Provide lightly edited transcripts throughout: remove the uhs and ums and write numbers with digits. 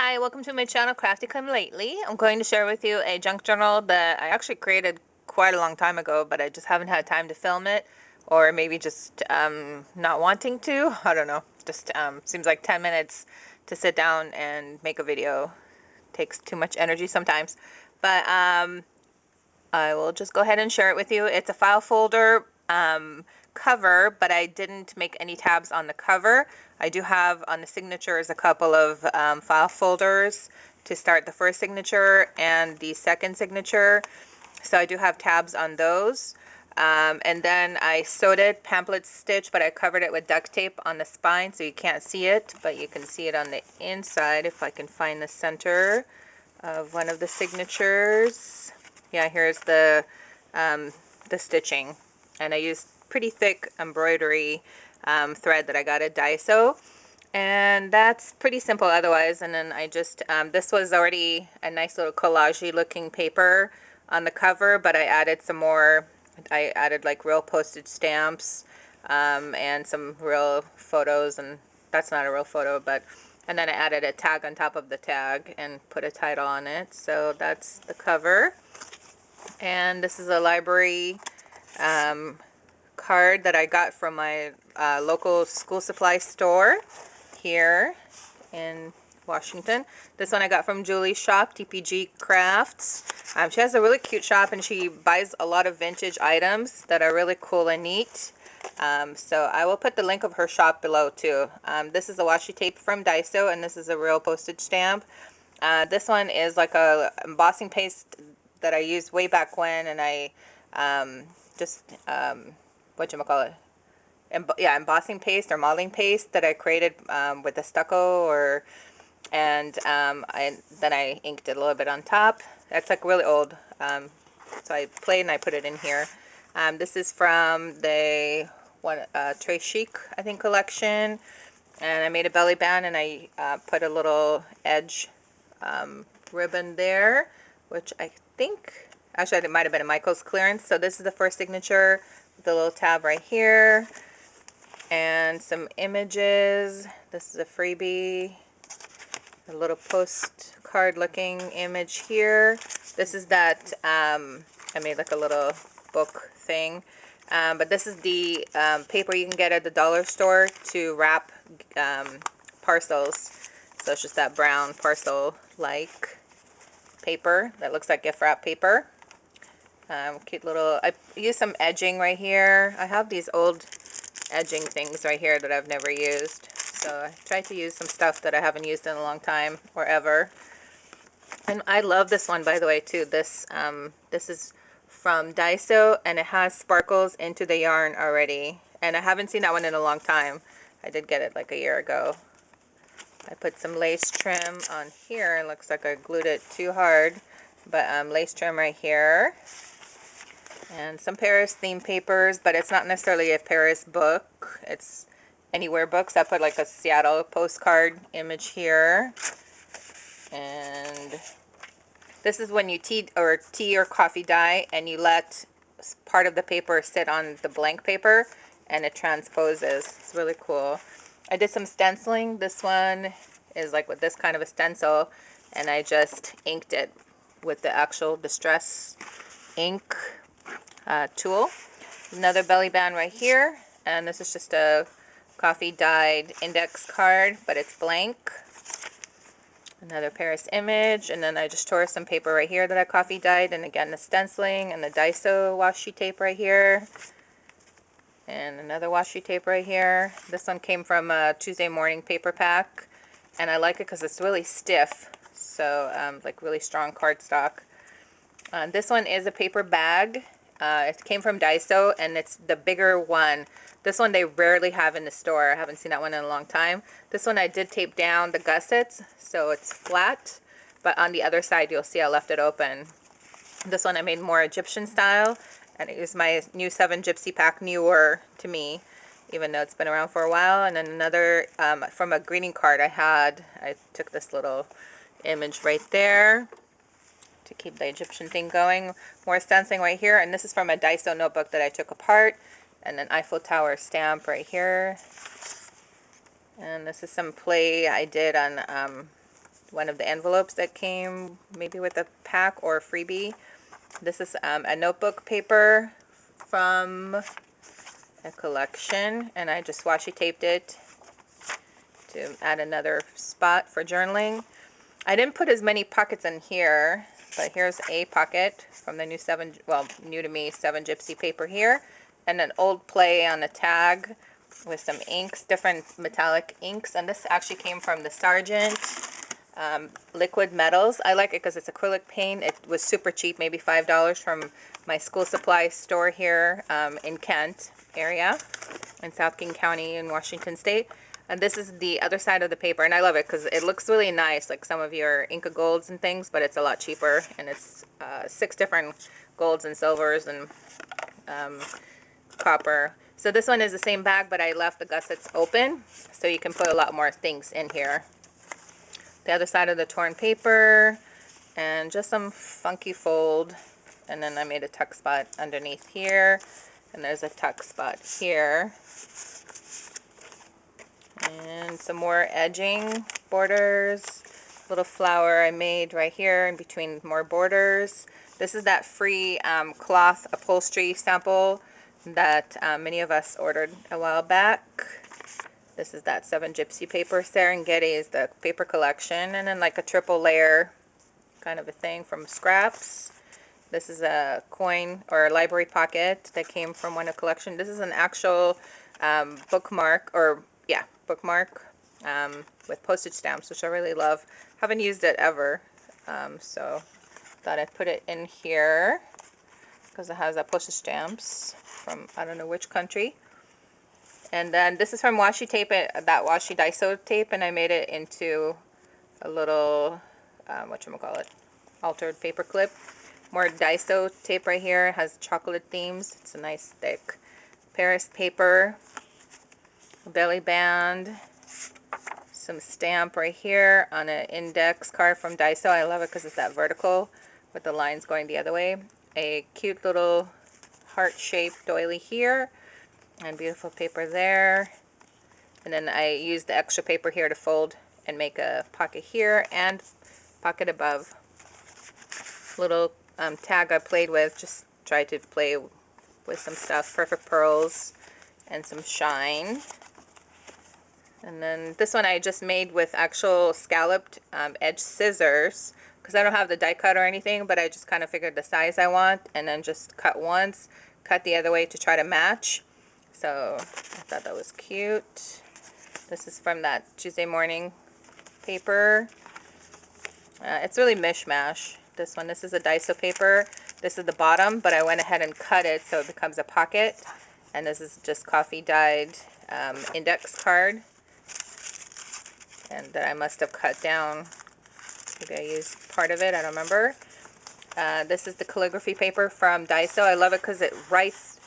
Hi, welcome to my channel, Crafty Come Lately. I'm going to share with you a junk journal that I actually created quite a long time ago, but I just haven't had time to film it, or maybe just not wanting to. I don't know. Just seems like 10 minutes to sit down and make a video. Takes too much energy sometimes. But I will just go ahead and share it with you. It's a file folder cover, but I didn't make any tabs on the cover. I do have on the signatures a couple of file folders to start the first signature and the second signature. So I do have tabs on those. And then I sewed it pamphlet stitch, but I covered it with duct tape on the spine so you can't see it, but you can see it on the inside if I can find the center of one of the signatures. Yeah, here's the stitching, and I used pretty thick embroidery thread that I got at Daiso, and that's pretty simple otherwise. And then I just this was already a nice little collage-y looking paper on the cover, but I added some more. I added like real postage stamps and some real photos, and that's not a real photo, but and then I added a tag on top of the tag and put a title on it. So that's the cover. And this is a library card that I got from my local school supply store here in Washington. This one I got from Julie's shop, TPG Crafts. She has a really cute shop, and she buys a lot of vintage items that are really cool and neat. So I will put the link of her shop below too. This is a washi tape from Daiso, and this is a real postage stamp. This one is like a embossing paste that I used way back when, and I whatchamacallit? Yeah, embossing paste or modeling paste that I created with the stucco, and then I inked it a little bit on top. That's like really old, so I played and I put it in here. This is from the Très Chic, I think, collection, and I made a belly band, and I put a little edge ribbon there, which I think, actually it might have been a Michael's clearance. So this is the first signature with the little tab right here, and some images. This is a freebie, a little postcard looking image here. This is that I made like a little book thing, but this is the paper you can get at the dollar store to wrap parcels. So it's just that brown parcel like paper that looks like gift wrap paper. Cute little, I used some edging right here. I have these old edging things right here that I've never used, so I tried to use some stuff that I haven't used in a long time or ever. And I love this one, by the way, too. This is from Daiso, and it has sparkles into the yarn already, and I haven't seen that one in a long time. I did get it like a year ago. I put some lace trim on here. It looks like I glued it too hard, but lace trim right here. And some Paris theme papers, but it's not necessarily a Paris book. It's anywhere books. I put like a Seattle postcard image here. And this is when you tea or coffee dye, and you let part of the paper sit on the blank paper, and it transposes. It's really cool. I did some stenciling. This one is like with this kind of a stencil, and I just inked it with the actual distress ink tool. Another belly band right here, and this is just a coffee dyed index card, but it's blank. Another Paris image, and then I just tore some paper right here that I coffee dyed, and again the stenciling and the Daiso washi tape right here. And another washi tape right here. This one came from a Tuesday Morning paper pack, and I like it because it's really stiff, so like really strong cardstock. This one is a paper bag. It came from Daiso, and it's the bigger one. This one they rarely have in the store. I haven't seen that one in a long time. This one I did tape down the gussets so it's flat, but on the other side you'll see I left it open. This one I made more Egyptian style, and it was my new 7 Gypsy pack, newer to me, even though it's been around for a while. And then another from a greeting card I took this little image right there to keep the Egyptian thing going. More stenciling right here, and this is from a Daiso notebook that I took apart, and an Eiffel Tower stamp right here. And this is some play I did on one of the envelopes that came maybe with a pack or a freebie. This is a notebook paper from a collection, and I just washi taped it to add another spot for journaling. I didn't put as many pockets in here, but here's a pocket from the new new to me 7 Gypsy paper here, and an old play on a tag with some inks, different metallic inks, and this actually came from the Sargent liquid metals. I like it because it's acrylic paint. It was super cheap, maybe $5 from my school supply store here in Kent area, in South King County in Washington State. And this is the other side of the paper, and I love it because it looks really nice, like some of your Inca golds and things, but it's a lot cheaper, and it's 6 different golds and silvers and copper. So this one is the same bag, but I left the gussets open, so you can put a lot more things in here. The other side of the torn paper, and just some funky fold, and then I made a tuck spot underneath here, and there's a tuck spot here. And some more edging borders, little flower I made right here in between more borders. This is that free cloth upholstery sample that many of us ordered a while back. This is that 7 Gypsy paper. Serengeti is the paper collection, and then like a triple layer kind of a thing from scraps. This is a coin or a library pocket that came from one of the collection. This is an actual bookmark, or yeah, bookmark with postage stamps, which I really love. Haven't used it ever, so thought I'd put it in here because it has postage stamps from I don't know which country. And then this is from washi tape, that washi Daiso tape, and I made it into a little whatchamacallit, altered paper clip. More Daiso tape right here. It has chocolate themes. It's a nice thick Paris paper. Belly band, some stamp right here on an index card from Daiso. I love it because it's that vertical with the lines going the other way. A cute little heart-shaped doily here, and beautiful paper there. And then I used the extra paper here to fold and make a pocket here and pocket above. Little tag I played with, just tried to play with some stuff. Perfect pearls and some shine. And then this one I just made with actual scalloped edge scissors because I don't have the die cut or anything, but I just kind of figured the size I want, and then just cut once, cut the other way to try to match. So I thought that was cute. This is from that Tuesday morning paper. It's really mishmash, this one. This is a Daiso paper. This is the bottom, but I went ahead and cut it so it becomes a pocket. And this is just coffee dyed index card. And that I must have cut down. Maybe I used part of it, I don't remember. This is the calligraphy paper from Daiso. I love it because it writes,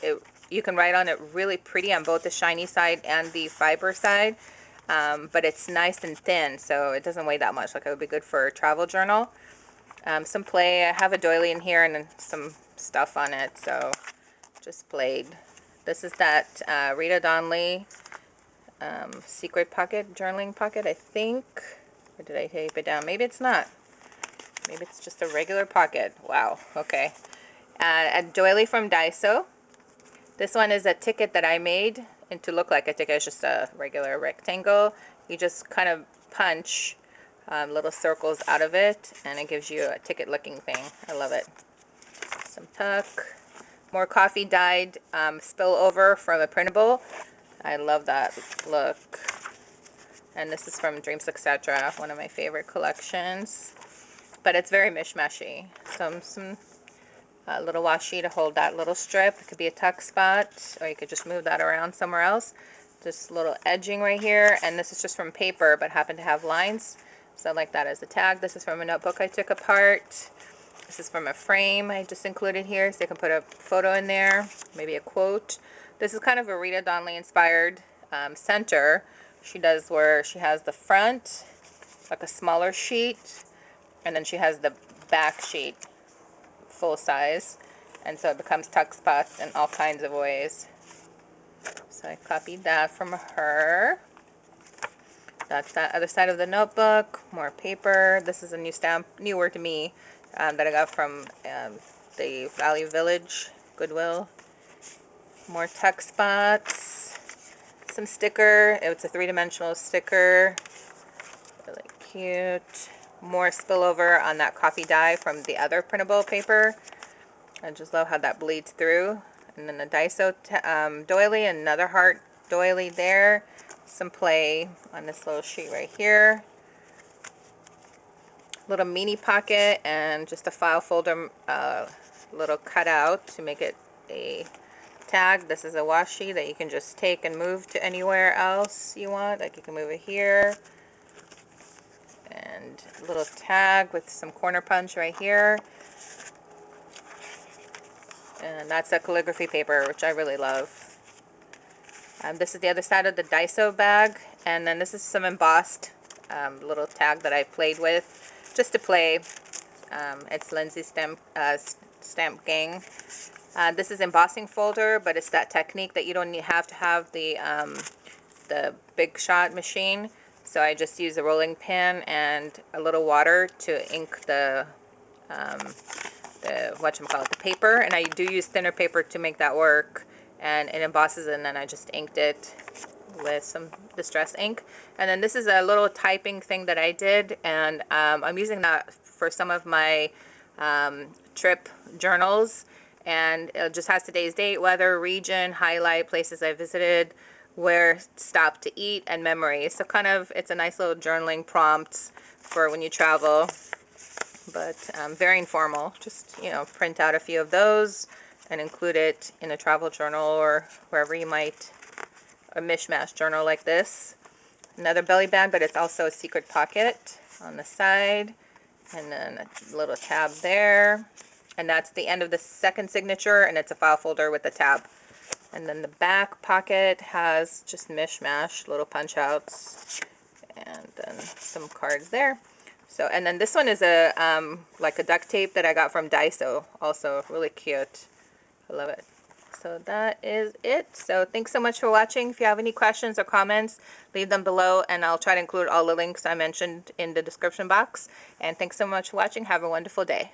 you can write on it really pretty on both the shiny side and the fiber side. But it's nice and thin, so it doesn't weigh that much. Like, it would be good for a travel journal. Some play. I have a doily in here and then some stuff on it, so just played. This is that Rita Donnelly secret pocket, journaling pocket, I think. Or did I tape it down? Maybe it's not. Maybe it's just a regular pocket. Wow, okay. A doily from Daiso. This one is a ticket that I made and to look like a ticket. It's just a regular rectangle. You just kind of punch little circles out of it, and it gives you a ticket looking thing. I love it. Some tuck. More coffee dyed spillover from a printable. I love that look. And this is from Dreams Etc., one of my favorite collections. But it's very mishmashy. Some little washi to hold that little strip. It could be a tuck spot, or you could just move that around somewhere else. Just little edging right here, and this is just from paper, but happened to have lines, so I like that as a tag. This is from a notebook I took apart. This is from a frame I just included here, so you can put a photo in there, maybe a quote. This is kind of a Rita Donnelly inspired center. She does where she has the front, like a smaller sheet, and then she has the back sheet full size, and so it becomes tuck spots in all kinds of ways. So I copied that from her. That's that other side of the notebook. More paper. This is a new stamp, newer to me, that I got from the Value Village, Goodwill. More tuck spots. Some sticker. It's a three-dimensional sticker. Really cute. More spillover on that coffee dye from the other printable paper. I just love how that bleeds through. And then the Daiso doily, another heart doily there. Some play on this little sheet right here. Little mini pocket and just a file folder, little cutout to make it a tag. This is a washi that you can just take and move to anywhere else you want. Like you can move it here. And a little tag with some corner punch right here. And that's a calligraphy paper, which I really love. This is the other side of the Daiso bag. And then this is some embossed little tag that I played with just to play. It's Lindsay Stamp Gang. This is embossing folder, but it's that technique that you don't have to have the big shot machine. So I just use a rolling pin and a little water to ink the the paper, and I do use thinner paper to make that work, and it embosses, and then I just inked it with some distress ink. And then this is a little typing thing that I did, and I'm using that for some of my trip journals, and it just has today's date, weather, region, highlight, places I visited, where stopped to eat, and memories. So kind of, it's a nice little journaling prompt for when you travel, but very informal. Just, you know, print out a few of those and include it in a travel journal or wherever you might, a mishmash journal like this. Another belly bag, but it's also a secret pocket on the side, and then a little tab there, and that's the end of the second signature, and it's a file folder with a tab. And then the back pocket has just mishmash, little punch outs, and then some cards there. So, and then this one is a like a duct tape that I got from Daiso, also really cute. I love it. So that is it. So thanks so much for watching. If you have any questions or comments, leave them below, and I'll try to include all the links I mentioned in the description box. And thanks so much for watching. Have a wonderful day.